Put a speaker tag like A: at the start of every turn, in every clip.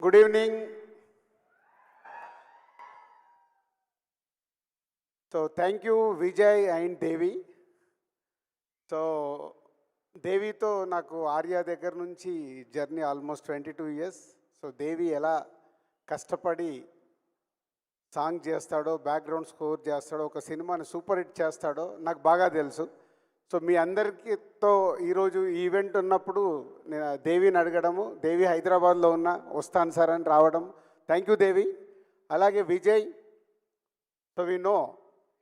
A: Good evening. So thank you Vijay and Devi. So దేవితో నాకు ఆర్య దగ్గర నుంచి journey almost 22 years. So Devi ఎలా కష్టపడి సాంగ్ చేస్తాడో, బ్యాక్గ్రౌండ్ స్కోర్ చేస్తాడో, ఒక సినిమాని సూపర్ హిట్ చేస్తాడో నాకు బాగా తెలుసు. సో మీ అందరికీతో ఈరోజు ఈవెంట్ ఉన్నప్పుడు నేను దేవిని అడగడము, దేవి హైదరాబాద్లో వస్తాను సార్ అని రావడం. థ్యాంక్ యూ దేవి. అలాగే విజయ్. సో వి నో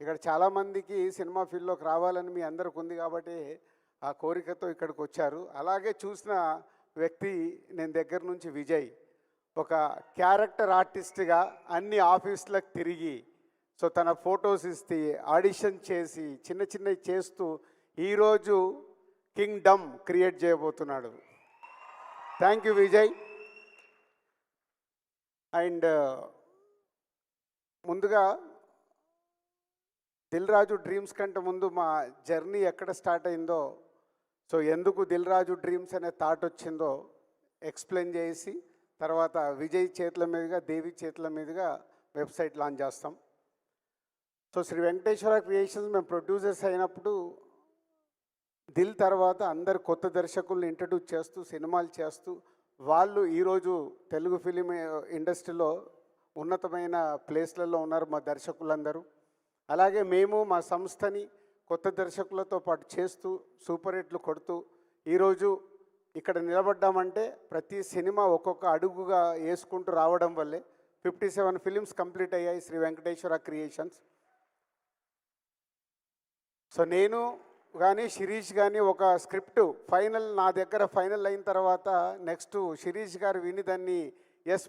A: ఇక్కడ చాలామందికి సినిమా ఫీల్డ్లోకి రావాలని మీ అందరికి ఉంది కాబట్టి ఆ కోరికతో ఇక్కడికి వచ్చారు. అలాగే చూసిన వ్యక్తి నేను దగ్గర నుంచి విజయ్ ఒక క్యారెక్టర్ ఆర్టిస్ట్గా అన్ని ఆఫీసులకు తిరిగి సో తన ఫొటోస్ ఇస్తే ఆడిషన్ చేసి చిన్న చిన్నవి చేస్తూ ఈరోజు కింగ్డమ్ క్రియేట్ చేయబోతున్నాడు. Thank you Vijay. అండ్ ముందుగా దిల్ రాజు డ్రీమ్స్ కంటే ముందు మా జర్నీ ఎక్కడ స్టార్ట్ అయిందో, సో ఎందుకు దిల్ రాజు డ్రీమ్స్ అనే థాట్ వచ్చిందో ఎక్స్ప్లెయిన్ చేసి తర్వాత విజయ్ చేతుల మీదుగా, దేవి చేతుల మీదుగా వెబ్సైట్ లాంచ్ చేస్తాం. సో శ్రీ వెంకటేశ్వర క్రియేషన్స్ మేము ప్రొడ్యూసర్స్ అయినప్పుడు దిల్ తర్వాత అందరు కొత్త దర్శకుల్ని ఇంట్రడ్యూస్ చేస్తూ సినిమాలు చేస్తూ వాళ్ళు ఈరోజు తెలుగు ఫిలిం ఇండస్ట్రీలో ఉన్నతమైన ప్లేస్లలో ఉన్నారు మా దర్శకులందరూ. అలాగే మేము మా సంస్థని కొత్త దర్శకులతో పాటు చేస్తూ సూపర్ హిట్లు కొడుతూ ఈరోజు ఇక్కడ నిలబడ్డామంటే ప్రతి సినిమా ఒక్కొక్క అడుగుగా వేసుకుంటూ రావడం వల్లే 57 ఫిలిమ్స్ కంప్లీట్ అయ్యాయి శ్రీ వెంకటేశ్వర క్రియేషన్స్. సో నేను కానీ శిరీష్ కానీ ఒక స్క్రిప్ట్ ఫైనల్ నా దగ్గర ఫైనల్ అయిన తర్వాత నెక్స్ట్ శిరీష్ గారు విని దాన్ని ఎస్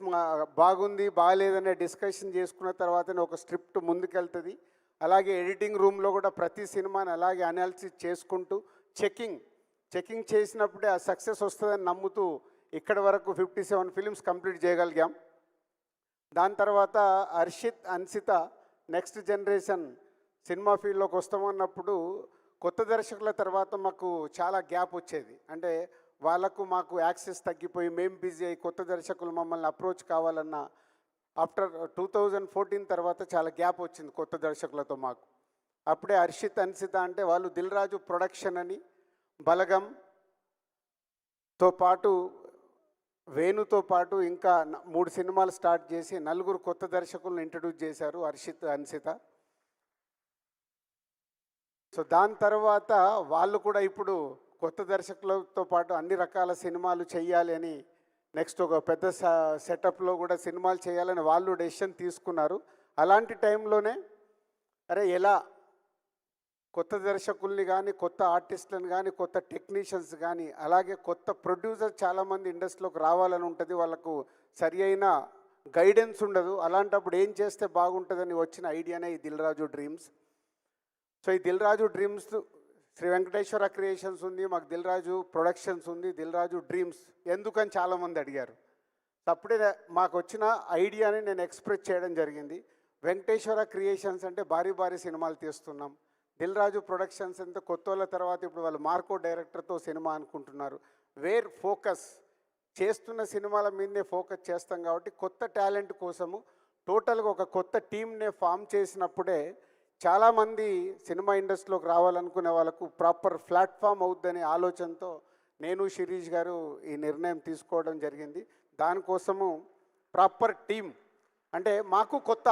A: బాగుంది బాగాలేదనే డిస్కషన్ చేసుకున్న తర్వాతనే ఒక స్క్రిప్ట్ ముందుకెళ్తుంది. అలాగే ఎడిటింగ్ రూమ్లో కూడా ప్రతి సినిమాని అలాగే అనాలిసిస్ చేసుకుంటూ చెకింగ్ చేసినప్పుడే ఆ సక్సెస్ వస్తుందని నమ్ముతూ ఇక్కడి వరకు 57 ఫిలిమ్స్ కంప్లీట్ చేయగలిగాం. దాని తర్వాత Harshit, Ansita next generation cinema ఫీల్డ్లోకి వస్తామన్నప్పుడు కొత్త దర్శకుల తర్వాత మాకు చాలా గ్యాప్ వచ్చేది. అంటే వాళ్ళకు మాకు యాక్సెస్ తగ్గిపోయి మేము బిజీ అయ్యి కొత్త దర్శకులు మమ్మల్ని అప్రోచ్ కావాలన్న ఆఫ్టర్ 2014 తర్వాత చాలా గ్యాప్ వచ్చింది కొత్త దర్శకులతో మాకు. అప్పుడే హర్షిత్, అన్సిత అంటే వాళ్ళు దిల్ రాజు ప్రొడక్షన్ అని బలగంతో పాటు వేణుతో పాటు ఇంకా 3 సినిమాలు స్టార్ట్ చేసి 4 కొత్త దర్శకులను ఇంట్రడ్యూస్ చేశారు హర్షిత్, అన్సిత. సో దాని తర్వాత వాళ్ళు కూడా ఇప్పుడు కొత్త దర్శకులతో పాటు అన్ని రకాల సినిమాలు చేయాలి అని నెక్స్ట్ ఒక పెద్ద సెటప్లో కూడా సినిమాలు చేయాలని వాళ్ళు డెసిషన్ తీసుకున్నారు. అలాంటి టైంలోనే ఎలా కొత్త దర్శకుల్ని కానీ, కొత్త ఆర్టిస్టులను కానీ, కొత్త టెక్నీషియన్స్ కానీ, అలాగే కొత్త ప్రొడ్యూసర్ చాలామంది ఇండస్ట్రీలోకి రావాలని ఉంటుంది, వాళ్ళకు సరి అయిన గైడెన్స్ ఉండదు. అలాంటప్పుడు ఏం చేస్తే బాగుంటుందని వచ్చిన ఐడియానే ఈ దిల్ రాజు డ్రీమ్స్. సో ఈ దిల్ రాజు డ్రీమ్స్ శ్రీ వెంకటేశ్వర క్రియేషన్స్ ఉంది, మాకు దిల్ రాజు ప్రొడక్షన్స్ ఉంది, దిల్ రాజు డ్రీమ్స్ ఎందుకని చాలామంది అడిగారు. అప్పుడే మాకు వచ్చిన ఐడియాని నేను ఎక్స్ప్రెస్ చేయడం జరిగింది. వెంకటేశ్వర క్రియేషన్స్ అంటే భారీ భారీ సినిమాలు తీస్తున్నాం, దిల్ రాజు ప్రొడక్షన్స్ అంటే కొత్త వాళ్ళ తర్వాత ఇప్పుడు వాళ్ళు మార్కో డైరెక్టర్తో సినిమా అనుకుంటున్నారు. వేర్ ఫోకస్ చేస్తున్న సినిమాల మీదనే ఫోకస్ చేస్తాం కాబట్టి కొత్త టాలెంట్ కోసము టోటల్గా ఒక కొత్త టీమ్నే ఫామ్ చేసినప్పుడే చాలామంది సినిమా ఇండస్ట్రీలోకి రావాలనుకునే వాళ్ళకు ప్రాపర్ ప్లాట్ఫామ్ అవుద్దనే ఆలోచనతో నేను శిరీష్ గారు ఈ నిర్ణయం తీసుకోవడం జరిగింది. దానికోసము ప్రాపర్ టీమ్ అంటే మాకు కొత్త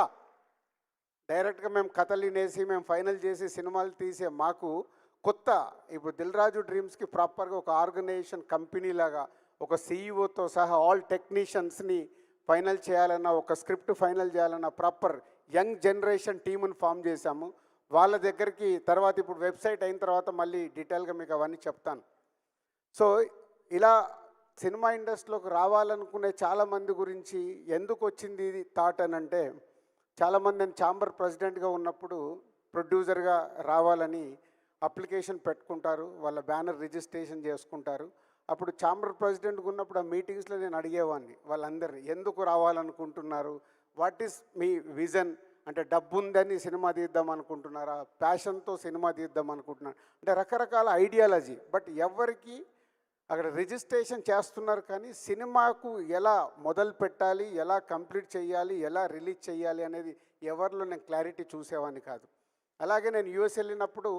A: డైరెక్ట్గా మేము కథలు వినేసి మేము ఫైనల్ చేసి సినిమాలు తీసే మాకు కొత్త ఇప్పుడు దిల్ రాజు డ్రీమ్స్కి ప్రాపర్గా ఒక ఆర్గనైజేషన్ కంపెనీ లాగా ఒక సీఈఓతో సహా ఆల్ టెక్నీషియన్స్ని ఫైనల్ చేయాలన్న, ఒక స్క్రిప్ట్ ఫైనల్ చేయాలన్న ప్రాపర్ యంగ్ జనరేషన్ టీముని ఫామ్ చేశాము. వాళ్ళ దగ్గరికి తర్వాత ఇప్పుడు వెబ్సైట్ అయిన తర్వాత మళ్ళీ డీటెయిల్గా మీకు అవన్నీ చెప్తాను. సో ఇలా సినిమా ఇండస్ట్రీలోకి రావాలనుకునే చాలామంది గురించి ఎందుకు వచ్చింది ఇది థాట్ అని అంటే, చాలామంది నేను ఛాంబర్ ప్రెసిడెంట్గా ఉన్నప్పుడు ప్రొడ్యూసర్గా రావాలని అప్లికేషన్ పెట్టుకుంటారు, వాళ్ళ బ్యానర్ రిజిస్ట్రేషన్ చేసుకుంటారు. అప్పుడు ఛాంబర్ ప్రెసిడెంట్గా ఉన్నప్పుడు ఆ మీటింగ్స్లో నేను అడిగేవాడిని వాళ్ళందరినీ, ఎందుకు రావాలనుకుంటున్నారు, వాట్ ఈస్ మీ విజన్, అంటే డబ్బు ఉందని సినిమా తీద్దాం అనుకుంటున్నారా, ప్యాషన్తో సినిమా తీద్దాం అనుకుంటున్నారు, అంటే రకరకాల ఐడియాలజీ. బట్ ఎవరికి అక్కడ రిజిస్ట్రేషన్ చేస్తున్నారు, కానీ సినిమాకు ఎలా మొదలు పెట్టాలి, ఎలా కంప్లీట్ చేయాలి, ఎలా రిలీజ్ చేయాలి అనేది ఎవరిలో నేను క్లారిటీ చూసేవాడిని కాదు. అలాగే నేను యూఎస్ వెళ్ళినప్పుడు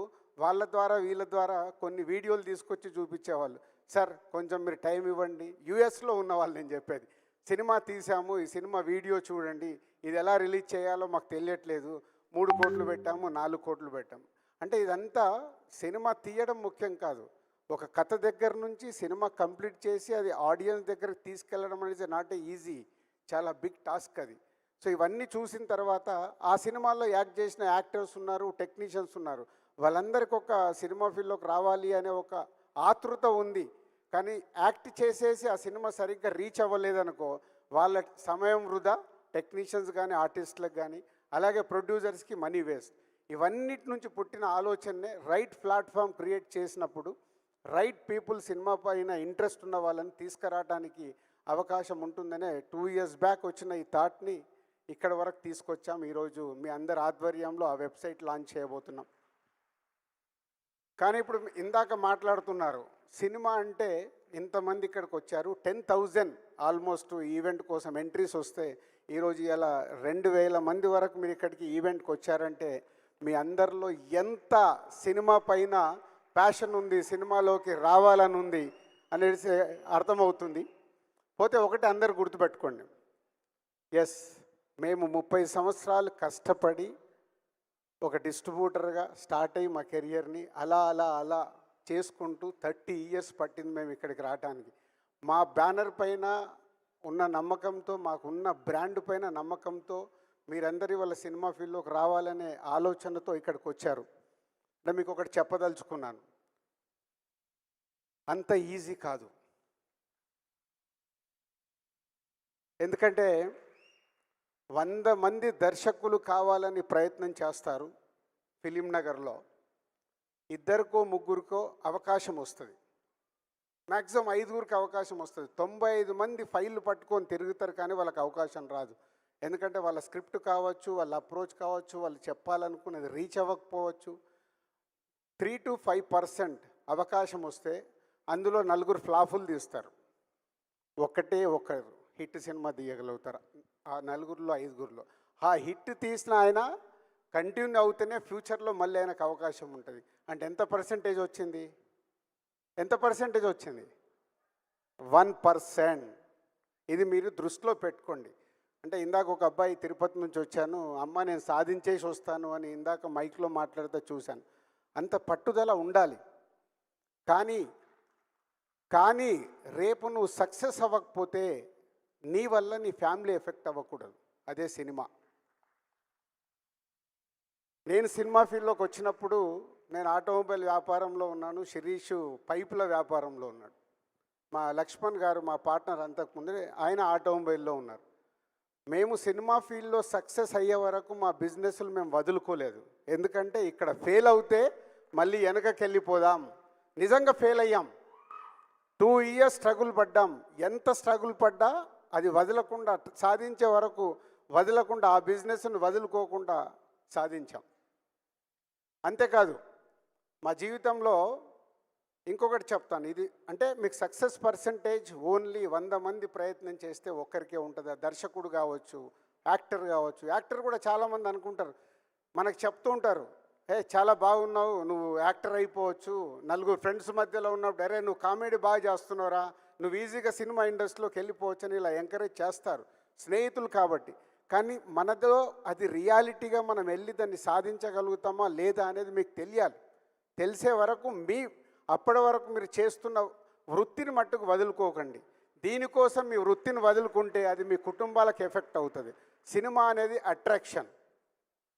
A: వాళ్ళ ద్వారా వీళ్ళ ద్వారా కొన్ని వీడియోలు తీసుకొచ్చి చూపించేవాళ్ళు. సార్ కొంచెం మీరు టైం ఇవ్వండి. యూఎస్లో ఉన్న వాళ్ళు నేను చెప్పేది, సినిమా తీసాము, ఈ సినిమా వీడియో చూడండి, ఇది ఎలా రిలీజ్ చేయాలో మాకు తెలియట్లేదు, 3 కోట్లు పెట్టాము, 4 కోట్లు పెట్టాము. అంటే ఇదంతా సినిమా తీయడం ముఖ్యం కాదు, ఒక కథ దగ్గర నుంచి సినిమా కంప్లీట్ చేసి అది ఆడియన్స్ దగ్గరికి తీసుకెళ్ళడం అనేది నాట్ ఈజీ, చాలా బిగ్ టాస్క్ అది. సో ఇవన్నీ చూసిన తర్వాత ఆ సినిమాల్లో యాక్ట్ చేసిన యాక్టర్స్ ఉన్నారు, టెక్నీషియన్స్ ఉన్నారు, వాళ్ళందరికీ ఒక సినిమా ఫీల్డ్లోకి రావాలి అనే ఒక ఆతృత ఉంది. కానీ యాక్ట్ చేసేసి ఆ సినిమా సరిగ్గా రీచ్ అవ్వలేదనుకో, వాళ్ళ సమయం వృధా, టెక్నీషియన్స్ కానీ ఆర్టిస్టులకు కానీ, అలాగే ప్రొడ్యూసర్స్కి మనీ వేస్ట్. ఇవన్నిటి నుంచి పుట్టిన ఆలోచననే రైట్ ప్లాట్ఫామ్ క్రియేట్ చేసినప్పుడు రైట్ పీపుల్ సినిమా పైన ఇంట్రెస్ట్ ఉన్న వాళ్ళని తీసుకురావడానికి అవకాశం ఉంటుందనే 2 years బ్యాక్ వచ్చిన ఈ థాట్ని ఇక్కడ వరకు తీసుకొచ్చాం. ఈరోజు మీ అందరి ఆధ్వర్యంలో ఆ వెబ్సైట్ లాంచ్ చేయబోతున్నాం. కానీ ఇప్పుడు ఇందాక మాట్లాడుతున్నారు, సినిమా అంటే ఇంతమంది ఇక్కడికి వచ్చారు, 10,000 ఆల్మోస్ట్ ఈవెంట్ కోసం ఎంట్రీస్ వస్తే ఈరోజు ఇలా 2,000 మంది వరకు మీరు ఇక్కడికి ఈవెంట్కి వచ్చారంటే మీ అందరిలో ఎంత సినిమా పైన ప్యాషన్ ఉంది, సినిమాలోకి రావాలని ఉంది అనేది అర్థమవుతుంది. పోతే ఒకటి అందరు గుర్తుపెట్టుకోండి, ఎస్ మేము 30 సంవత్సరాలు కష్టపడి ఒక డిస్ట్రిబ్యూటర్గా స్టార్ట్ అయ్యి మా కెరియర్ని అలా అలా అలా చేసుకుంటూ 30 years పట్టింది మేము ఇక్కడికి రావడానికి. మా బ్యానర్ పైన ఉన్న నమ్మకంతో, మాకున్న బ్రాండ్ పైన నమ్మకంతో మీరందరి వాళ్ళ సినిమా ఫీల్డ్లోకి రావాలనే ఆలోచనతో ఇక్కడికి వచ్చారు. అంటే మీకు ఒకటి చెప్పదలుచుకున్నాను, అంత ఈజీ కాదు. ఎందుకంటే 100 మంది దర్శకులు కావాలని ప్రయత్నం చేస్తారు. ఫిలిం నగర్లో 2కో 3కో అవకాశం వస్తుంది, మ్యాక్సిమం 5గురికి అవకాశం వస్తుంది. 95 మంది ఫైళ్ళు పట్టుకొని తిరుగుతారు, కానీ వాళ్ళకి అవకాశం రాదు. ఎందుకంటే వాళ్ళ స్క్రిప్ట్ కావచ్చు, వాళ్ళ అప్రోచ్ కావచ్చు, వాళ్ళు చెప్పాలనుకున్నది రీచ్ అవ్వకపోవచ్చు. 3 to 5% అవకాశం వస్తే అందులో 4 ఫ్లాపులు తీస్తారు, ఒకరు హిట్ సినిమా తీయగలుగుతారు. ఆ 4లో 5గురిలో ఆ హిట్ తీసిన ఆయన కంటిన్యూ అవుతూనే ఫ్యూచర్లో మళ్ళీ ఆయనకు అవకాశం ఉంటుంది. అంటే ఎంత పర్సెంటేజ్ వచ్చింది? 1%. ఇది మీరు దృష్టిలో పెట్టుకోండి. అంటే ఇందాక ఒక అబ్బాయి తిరుపతి నుంచి వచ్చాను, అమ్మ నేను సాధించేసి వస్తాను అని ఇందాక మైక్లో మాట్లాడుతూ చూశాను. అంత పట్టుదల ఉండాలి. కానీ రేపు నువ్వు సక్సెస్ అవ్వకపోతే నీ వల్ల నీ ఫ్యామిలీ ఎఫెక్ట్ అవ్వకూడదు. అదే సినిమా. నేను సినిమా ఫీల్డ్లోకి వచ్చినప్పుడు నేను ఆటోమొబైల్ వ్యాపారంలో ఉన్నాను, శిరీష్ పైపుల వ్యాపారంలో ఉన్నాడు. మా లక్ష్మణ్ గారు మా పార్ట్నర్ అంతకుముందే ఆయన ఆటోమొబైల్లో ఉన్నారు. మేము సినిమా ఫీల్డ్లో సక్సెస్ అయ్యే వరకు మా బిజినెస్లు మేము వదులుకోలేదు. ఎందుకంటే ఇక్కడ ఫెయిల్ అవుతే మళ్ళీ వెనకకి వెళ్ళిపోదాం. నిజంగా ఫెయిల్ అయ్యాం, 2 years స్ట్రగుల్ పడ్డాం. ఎంత స్ట్రగుల్ పడ్డా అది వదలకుండా, సాధించే వరకు వదలకుండా, ఆ బిజినెస్ను వదులుకోకుండా సాధించాం. అంతేకాదు మా జీవితంలో ఇంకొకటి చెప్తాను, ఇది అంటే మీకు సక్సెస్ పర్సంటేజ్ ఓన్లీ 100 మంది ప్రయత్నం చేస్తే ఒక్కరికే ఉంటుంది. దర్శకుడు కావచ్చు, యాక్టర్ కావచ్చు. యాక్టర్ కూడా చాలామంది అనుకుంటారు, మనకు చెప్తూ ఉంటారు, చాలా బాగున్నావు, నువ్వు యాక్టర్ అయిపోవచ్చు. 4 ఫ్రెండ్స్ మధ్యలో ఉన్నప్పుడు అరే నువ్వు కామెడీ బాగా చేస్తున్నావురా, నువ్వు ఈజీగా సినిమా ఇండస్ట్రీలోకి వెళ్ళిపోవచ్చు అని ఇలా ఎంకరేజ్ చేస్తారు స్నేహితులు కాబట్టి. కానీ మనలో అది రియాలిటీగా మనం వెళ్ళి దాన్ని సాధించగలుగుతామా లేదా అనేది మీకు తెలియాలి. తెలిసే వరకు అప్పటి వరకు మీరు చేస్తున్న వృత్తిని మట్టుకు వదులుకోకండి. దీనికోసం మీ వృత్తిని వదులుకుంటే అది మీ కుటుంబాలకు ఎఫెక్ట్ అవుతుంది. సినిమా అనేది అట్రాక్షన్.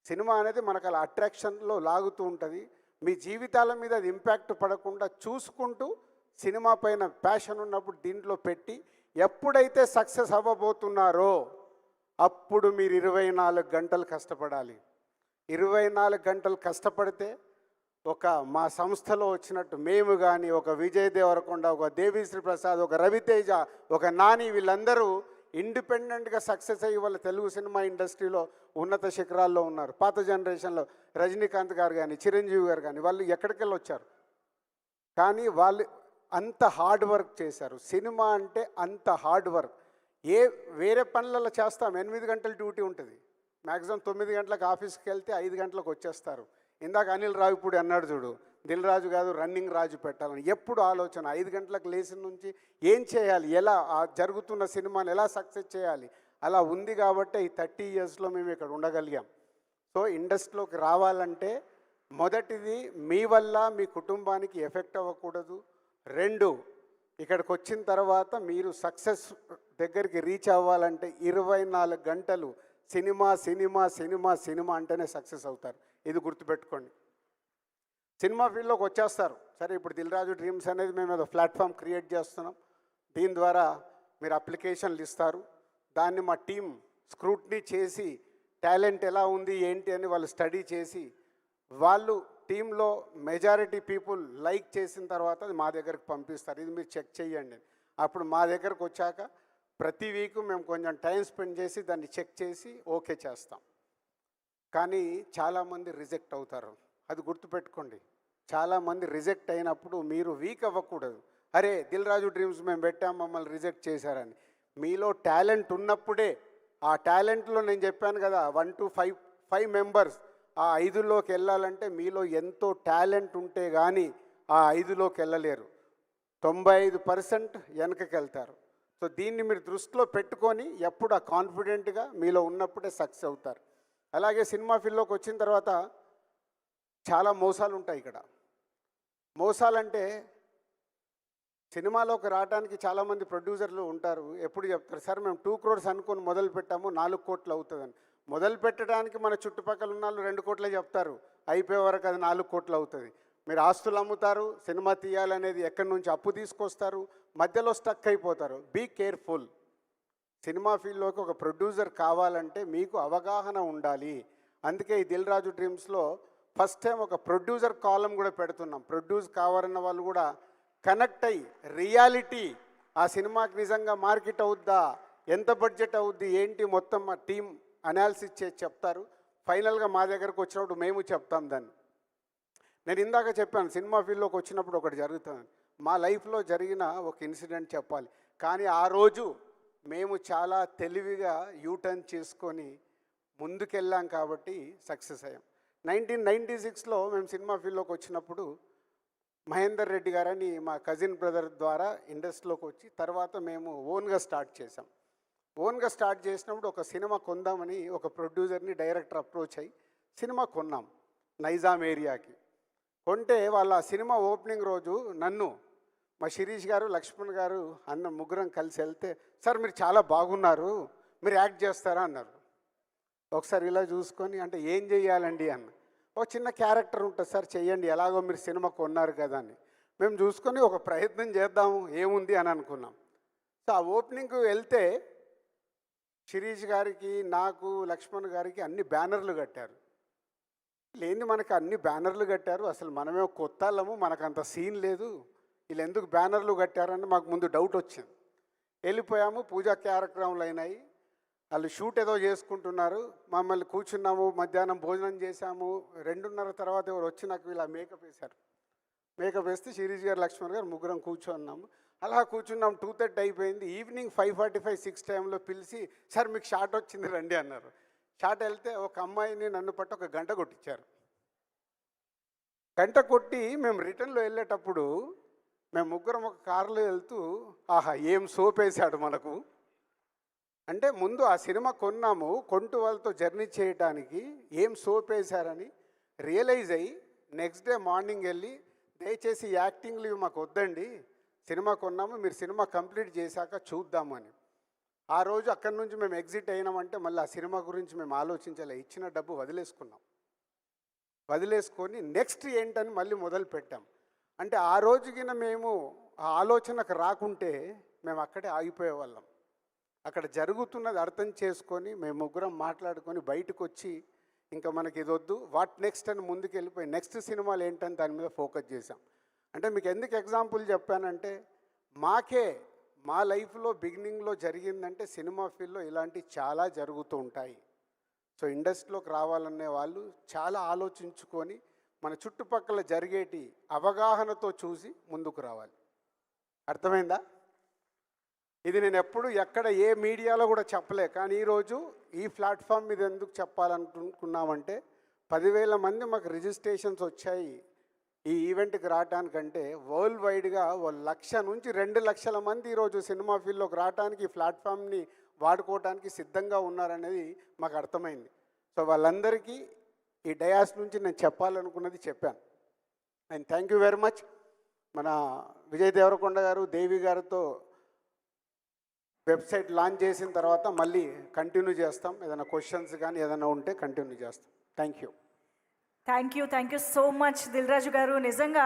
A: సినిమా అనేది మనకు అలా అట్రాక్షన్లో లాగుతూ ఉంటుంది. మీ జీవితాల మీద అది ఇంపాక్ట్ పడకుండా చూసుకుంటూ సినిమా పైన ప్యాషన్ ఉన్నప్పుడు దీంట్లో పెట్టి ఎప్పుడైతే సక్సెస్ అవ్వబోతున్నారో అప్పుడు మీరు 24 గంటలు కష్టపడాలి. 24 గంటలు కష్టపడితే ఒక మా సంస్థలో వచ్చినట్టు మేము కానీ, ఒక విజయ్ దేవరకొండ, ఒక దేవిశ్రీ ప్రసాద్, ఒక రవితేజ, ఒక నాని, వీళ్ళందరూ ఇండిపెండెంట్గా సక్సెస్ అయ్యి వాళ్ళ తెలుగు సినిమా ఇండస్ట్రీలో ఉన్నత శిఖరాల్లో ఉన్నారు. పాత జనరేషన్లో రజనీకాంత్ గారు కానీ, చిరంజీవి గారు కానీ, వాళ్ళు ఎక్కడికెళ్ళి వచ్చారు. కానీ వాళ్ళు అంత హార్డ్ వర్క్ చేశారు. సినిమా అంటే అంత హార్డ్ వర్క్. వేరే పనులలో చేస్తాం, 8 గంటల డ్యూటీ ఉంటుంది, మ్యాక్సిమం 9 గంటలకు ఆఫీస్కి వెళ్తే 5 గంటలకు వచ్చేస్తారు. ఇందాక అనిల్ రావిపూడి అన్నాడు చూడు, దిల్ రాజు కాదు రన్నింగ్ రాజు పెట్టాలని. ఎప్పుడు ఆలోచన 5 గంటలకు లేచిన నుంచి ఏం చేయాలి, ఎలా ఆ జరుగుతున్న సినిమాని ఎలా సక్సెస్ చేయాలి, అలా ఉంది కాబట్టి ఈ 30 ఇయర్స్లో మేము ఇక్కడ ఉండగలిగాం. సో ఇండస్ట్రీలోకి రావాలంటే మొదటిది మీ వల్ల మీ కుటుంబానికి ఎఫెక్ట్ అవ్వకూడదు. 2, ఇక్కడికి వచ్చిన తర్వాత మీరు సక్సెస్ దగ్గరికి రీచ్ అవ్వాలంటే 24 గంటలు సినిమా సినిమా సినిమా సినిమా అంటేనే సక్సెస్ అవుతారు. ఇది గుర్తుపెట్టుకోండి. సినిమా ఫీల్డ్లోకి వచ్చేస్తారు. సరే, ఇప్పుడు దిల్ రాజు డ్రీమ్స్ అనేది మేము ఏదో ప్లాట్ఫామ్ క్రియేట్ చేస్తున్నాం. దీని ద్వారా మీరు అప్లికేషన్లు ఇస్తారు. దాన్ని మా టీం స్క్రూట్నీ చేసి టాలెంట్ ఎలా ఉంది ఏంటి అని వాళ్ళు స్టడీ చేసి వాళ్ళు టీంలో మెజారిటీ పీపుల్ లైక్ చేసిన తర్వాత అది మా దగ్గరకు పంపిస్తారు. ఇది మీరు చెక్ చేయండి. అప్పుడు మా దగ్గరకు వచ్చాక ప్రతి వీక్ మేము కొంచెం టైం స్పెండ్ చేసి దాన్ని చెక్ చేసి ఓకే చేస్తాం. కానీ చాలామంది రిజెక్ట్ అవుతారు. అది గుర్తుపెట్టుకోండి. చాలామంది రిజెక్ట్ అయినప్పుడు మీరు వీక్ అవ్వకూడదు. అరే, దిల్ రాజు డ్రీమ్స్ మేము పెట్టాం, మమ్మల్ని రిజెక్ట్ చేశారని. మీలో టాలెంట్ ఉన్నప్పుడే, ఆ టాలెంట్లో నేను చెప్పాను కదా 1 to 5 మెంబర్స్, ఆ 5లోకి వెళ్ళాలంటే మీలో ఎంతో టాలెంట్ ఉంటే కానీ ఆ 5లోకి వెళ్ళలేరు. 95% వెనకకి వెళ్తారు. సో దీన్ని మీరు దృష్టిలో పెట్టుకొని ఎప్పుడు ఆ కాన్ఫిడెంట్గా మీలో ఉన్నప్పుడే సక్సెస్ అవుతారు. అలాగే సినిమా ఫీల్డ్లోకి వచ్చిన తర్వాత చాలా మోసాలు ఉంటాయి. ఇక్కడ మోసాలంటే సినిమాలోకి రావడానికి చాలామంది ప్రొడ్యూసర్లు ఉంటారు. ఎప్పుడు చెప్తారు, సార్ మేము 2 crores అనుకొని మొదలు పెట్టాము, 4 కోట్లు అవుతుందని. మొదలు పెట్టడానికి మన చుట్టుపక్కల ఉన్న వాళ్ళు 2 కోట్లే చెప్తారు, అయిపోయే వరకు అది 4 కోట్లు అవుతుంది. మీరు ఆస్తులు అమ్ముతారు, సినిమా తీయాలనేది ఎక్కడి నుంచి అప్పు తీసుకొస్తారు, మధ్యలో స్టక్ అయిపోతారు. Be careful. సినిమా ఫీల్డ్లోకి ఒక ప్రొడ్యూసర్ కావాలంటే మీకు అవగాహన ఉండాలి. అందుకే ఈ దిల్ రాజు డ్రీమ్స్లో ఫస్ట్ టైం ఒక ప్రొడ్యూసర్ కాలం కూడా పెడుతున్నాం. ప్రొడ్యూస్ కావాలన్న వాళ్ళు కూడా కనెక్ట్ అయ్యి రియాలిటీ, ఆ సినిమాకి నిజంగా మార్కెట్ అవుద్దా, ఎంత బడ్జెట్ అవుద్ది ఏంటి, మొత్తం మా టీం అనాలిసిస్ చేసి చెప్తారు. ఫైనల్గా మా దగ్గరకు వచ్చినప్పుడు మేము చెప్తాం దాన్ని. నేను ఇందాక చెప్పాను, సినిమా ఫీల్డ్లోకి వచ్చినప్పుడు ఒకటి జరుగుతుంది. మా లైఫ్లో జరిగిన ఒక ఇన్సిడెంట్ చెప్పాలి. కానీ ఆ రోజు మేము చాలా తెలివిగా యూటర్న్ చేసుకొని ముందుకెళ్ళాం కాబట్టి సక్సెస్ అయ్యాం. 1996లో మేము సినిమా ఫీల్డ్లోకి వచ్చినప్పుడు మహేందర్ రెడ్డి గారని మా కజిన్ బ్రదర్ ద్వారా ఇండస్ట్రీలోకి వచ్చి తర్వాత మేము ఓన్గా స్టార్ట్ చేసాం. ఓన్గా స్టార్ట్ చేసినప్పుడు ఒక సినిమా కొందామని ఒక ప్రొడ్యూసర్ని డైరెక్టర్ అప్రోచ్ అయ్యి సినిమా కొన్నాం నైజాం ఏరియాకి. కొంటే వాళ్ళ సినిమా ఓపెనింగ్ రోజు నన్ను, మా శిరీష్ గారు, లక్ష్మణ్ గారు అన్న ముగ్గురం కలిసి వెళ్తే, సార్ మీరు చాలా బాగున్నారు, మీరు యాక్ట్ చేస్తారా అన్నారు. ఒకసారి ఇలా చూసుకొని, అంటే ఏం చెయ్యాలండి అన్న. ఒక చిన్న క్యారెక్టర్ ఉంటుంది సార్, చెయ్యండి, ఎలాగో మీరు సినిమా కొన్నారు కదా అని. మేము చూసుకొని ఒక ప్రయత్నం చేద్దాము ఏముంది అని అనుకున్నాం. సో ఆ ఓపెనింగ్కి వెళ్తే శిరీష్ గారికి, నాకు, లక్ష్మణ్ గారికి అన్ని బ్యానర్లు కట్టారు. లేని మనకు అన్ని బ్యానర్లు కట్టారు, అసలు మనమే కొత్త వాళ్ళము, మనకు అంత సీన్ లేదు, వీళ్ళు ఎందుకు బ్యానర్లు కట్టారని మాకు ముందు డౌట్ వచ్చింది. వెళ్ళిపోయాము, పూజా కార్యక్రమాలు అయినాయి, వాళ్ళు షూట్ ఏదో చేసుకుంటున్నారు. మమ్మల్ని కూర్చున్నాము, మధ్యాహ్నం భోజనం చేశాము. 2:30 తర్వాత ఎవరు వచ్చి నాకు ఇలా మేకప్ వేశారు. మేకప్ వేస్తే శిరీష్ గారు, లక్ష్మణ్ గారు ముగ్గురం కూర్చున్నాము. అలా కూర్చున్నాం. 2:30 అయిపోయింది. ఈవినింగ్ 5:45, 6 టైంలో పిలిచి, సార్ మీకు షాట్ వచ్చింది రండి అన్నారు. షాట్ వెళ్తే ఒక అమ్మాయిని నన్ను పట్టి ఒక గంట కొట్టించారు. గంట కొట్టి మేము రిటర్న్లో వెళ్ళేటప్పుడు మేము ముగ్గురం ఒక కారులో వెళ్తూ, ఆహా ఏం సోప్ వేశాడు మనకు. అంటే ముందు ఆ సినిమా కొన్నాము, కొంటూ వాళ్ళతో జర్నీ చేయడానికి ఏం సోప్ వేశారని రియలైజ్ అయ్యి నెక్స్ట్ డే మార్నింగ్ వెళ్ళి, దయచేసి యాక్టింగ్లు ఇవి మాకు వద్దండి, సినిమా కొన్నాము, మీరు సినిమా కంప్లీట్ చేశాక చూద్దామని. ఆ రోజు అక్కడి నుంచి మేము ఎగ్జిట్ అయినామంటే మళ్ళీ ఆ సినిమా గురించి మేము ఆలోచించలే, ఇచ్చిన డబ్బు వదిలేసుకున్నాం. వదిలేసుకొని నెక్స్ట్ ఏంటని మళ్ళీ మొదలు పెట్టాం. అంటే ఆ రోజుకిన మేము ఆ ఆలోచనకు రాకుంటే మేము అక్కడే ఆగిపోయేవాళ్ళం. అక్కడ జరుగుతున్నది అర్థం చేసుకొని మేము ముగ్గురం మాట్లాడుకొని బయటకు వచ్చి, ఇంకా మనకి ఇది వద్దు, వాట్ నెక్స్ట్ అని ముందుకు వెళ్ళిపోయి నెక్స్ట్ సినిమాలు ఏంటని దాని మీద ఫోకస్ చేశాం. అంటే మీకు ఎందుకు ఎగ్జాంపుల్ చెప్పానంటే, మా లైఫ్లో బిగినింగ్లో జరిగిందంటే సినిమా ఫీల్డ్లో ఇలాంటివి చాలా జరుగుతూ ఉంటాయి. సో ఇండస్ట్రీలోకి రావాలనే వాళ్ళు చాలా ఆలోచించుకొని మన చుట్టుపక్కల జరిగేటి అవగాహనతో చూసి ముందుకు రావాలి. అర్థమైందా? ఇది నేను ఎప్పుడు ఎక్కడ ఏ మీడియాలో కూడా చెప్పలే, కానీ ఈరోజు ఈ ప్లాట్ఫామ్ మీద ఎందుకు చెప్పాలనుకున్నామంటే 10,000 మంది మాకు రిజిస్ట్రేషన్స్ వచ్చాయి ఈ ఈవెంట్కి రావడానికంటే. వరల్డ్ వైడ్గా 1,00,000 నుంచి 2,00,000 మంది ఈరోజు సినిమా ఫీల్డ్లోకి రావడానికి ఈ ప్లాట్ఫామ్ని వాడుకోవడానికి సిద్ధంగా ఉన్నారనేది మాకు అర్థమైంది. సో వాళ్ళందరికీ ఈ డయాస్ నుంచి నేను చెప్పాలనుకున్నది చెప్పాను. And thank you very much. మన విజయ్ దేవరకొండ గారు, దేవి గారితో వెబ్సైట్ లాంచ్ చేసిన తర్వాత మళ్ళీ కంటిన్యూ చేస్తాం. ఏదైనా క్వశ్చన్స్ కానీ ఏదైనా ఉంటే కంటిన్యూ చేస్తాం. Thank you
B: so much Dil Raju garu. నిజంగా